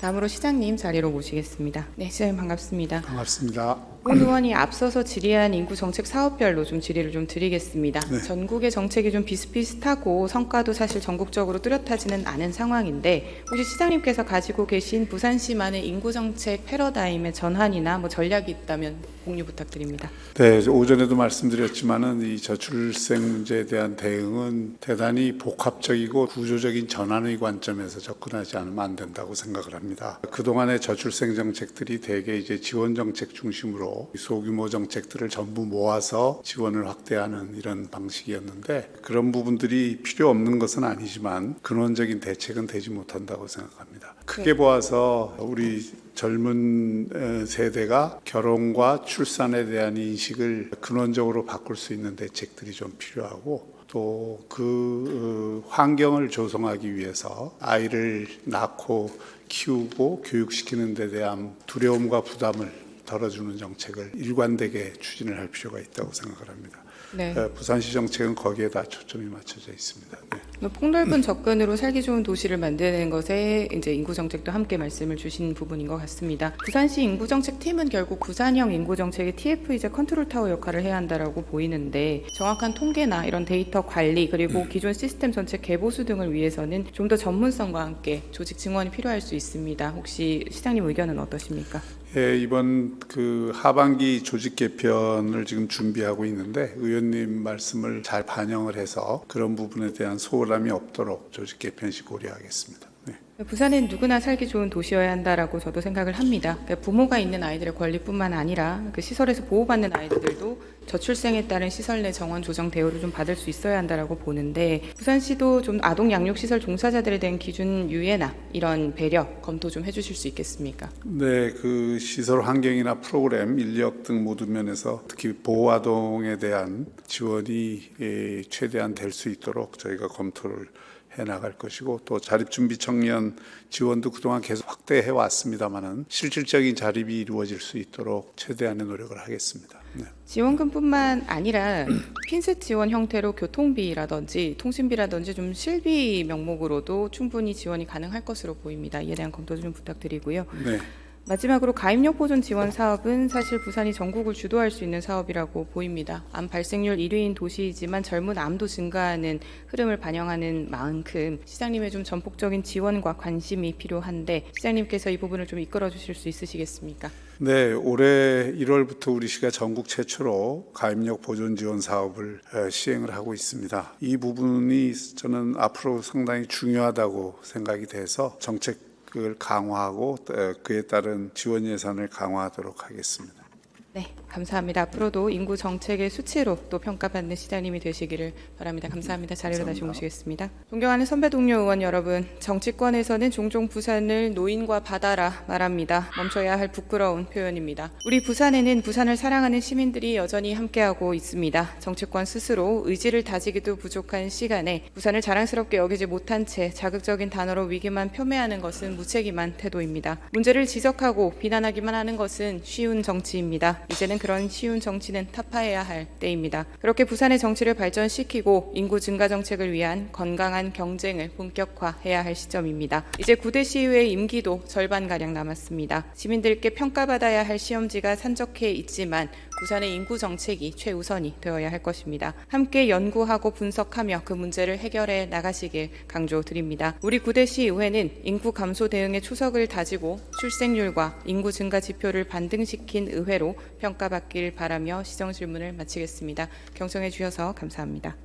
다음으로 시장님 자리로 모시겠습니다. 네, 시장님 반갑습니다. 반갑습니다. 본 의원이 앞서서 질의한 인구 정책 사업별로 좀 질의를 좀 드리겠습니다. 네. 전국의 정책이 좀 비슷비슷하고 성과도 사실 전국적으로 뚜렷하지는 않은 상황인데 혹시 시장님께서 가지고 계신 부산시만의 인구 정책 패러다임의 전환이나 뭐 전략이 있다면 공유 부탁드립니다. 네, 오전에도 말씀드렸지만은 이 저출생 문제에 대한 대응은 대단히 복합적이고 구조적인 전환의 관점에서 접근하지 않으면 안 된다고 생각을 합니다. 그동안의 저출생 정책들이 대개 이제 지원 정책 중심으로 소규모 정책들을 전부 모아서 지원을 확대하는 이런 방식이었는데 그런 부분들이 필요 없는 것은 아니지만 근원적인 대책은 되지 못한다고 생각합니다. 크게 보아서 우리 젊은 세대가 결혼과 출산에 대한 인식을 근원적으로 바꿀 수 있는 대책들이 좀 필요하고 또 그 환경을 조성하기 위해서 아이를 낳고 키우고 교육시키는 데 대한 두려움과 부담을 덜어주는 정책을 일관되게 추진을 할 필요가 있다고 생각을 합니다. 네. 부산시 정책은 거기에 다 초점이 맞춰져 있습니다. 네. 폭넓은 접근으로 살기 좋은 도시를 만드는 것에 이제 인구 정책도 함께 말씀을 주신 부분인 것 같습니다. 부산시 인구 정책 팀은 결국 부산형 인구 정책의 TF이자 컨트롤 타워 역할을 해야 한다라고 보이는데 정확한 통계나 이런 데이터 관리 그리고 기존 시스템 전체 개보수 등을 위해서는 좀 더 전문성과 함께 조직 증원이 필요할 수 있습니다. 혹시 시장님 의견은 어떠십니까? 예, 이번 그 하반기 조직 개편을 지금 준비하고 있는데 의원님 말씀을 잘 반영을 해서 그런 부분에 대한 소홀함이 없도록 조직 개편 시 고려하겠습니다. 네. 부산은 누구나 살기 좋은 도시여야 한다라고 저도 생각을 합니다. 그러니까 부모가 있는 아이들의 권리뿐만 아니라 그 시설에서 보호받는 아이들도 저출생에 따른 시설 내 정원 조정 대우를 좀 받을 수 있어야 한다라고 보는데 부산시도 좀 아동 양육 시설 종사자들에 대한 기준 유예나 이런 배려 검토 좀 해주실 수 있겠습니까? 네, 그 시설 환경이나 프로그램, 인력 등 모든 면에서 특히 보호 아동에 대한 지원이 최대한 될 수 있도록 저희가 검토를 해 나갈 것이고 또 자립준비 청년 지원도 그동안 계속 확대해 왔습니다만은 실질적인 자립이 이루어질 수 있도록 최대한의 노력을 하겠습니다. 네. 지원금뿐만 아니라 핀셋 지원 형태로 교통비라든지 통신비라든지 좀 실비 명목으로도 충분히 지원이 가능할 것으로 보입니다. 이에 대한 검토 좀 부탁드리고요. 네. 마지막으로 가입력 보존 지원 사업은 사실 부산이 전국을 주도할 수 있는 사업이라고 보입니다. 암 발생률 1위인 도시이지만 젊은 암도 증가하는 흐름을 반영하는 만큼 시장님의 좀 전폭적인 지원과 관심이 필요한데 시장님께서 이 부분을 좀 이끌어 주실 수 있으시겠습니까? 네, 올해 1월부터 우리 시가 전국 최초로 가입력 보존 지원 사업을 시행을 하고 있습니다. 이 부분이 저는 앞으로 상당히 중요하다고 생각이 돼서 정책을 강화하고 그에 따른 지원 예산을 강화하도록 하겠습니다. 네, 감사합니다. 앞으로도 인구 정책의 수치로 또 평가받는 시장님이 되시기를 바랍니다. 감사합니다. 자리로 감사합니다. 다시 모시겠습니다. 존경하는 선배 동료 의원 여러분, 정치권에서는 종종 부산을 노인과 바다라 말합니다. 멈춰야 할 부끄러운 표현입니다. 우리 부산에는 부산을 사랑하는 시민들이 여전히 함께하고 있습니다. 정치권 스스로 의지를 다지기도 부족한 시간에 부산을 자랑스럽게 여기지 못한 채 자극적인 단어로 위기만 폄훼하는 것은 무책임한 태도입니다. 문제를 지적하고 비난하기만 하는 것은 쉬운 정치입니다. 이제는 그런 쉬운 정치는 타파해야 할 때입니다. 그렇게 부산의 정치를 발전시키고 인구 증가 정책을 위한 건강한 경쟁을 본격화해야 할 시점입니다. 이제 9대 시의회 임기도 절반가량 남았습니다. 시민들께 평가받아야 할 시험지가 산적해 있지만 부산의 인구 정책이 최우선이 되어야 할 것입니다. 함께 연구하고 분석하며 그 문제를 해결해 나가시길 강조드립니다. 우리 9대 시의회는 인구 감소 대응의 초석을 다지고 출생률과 인구 증가 지표를 반등시킨 의회로 평가받길 바라며 시정 질문을 마치겠습니다. 경청해 주셔서 감사합니다.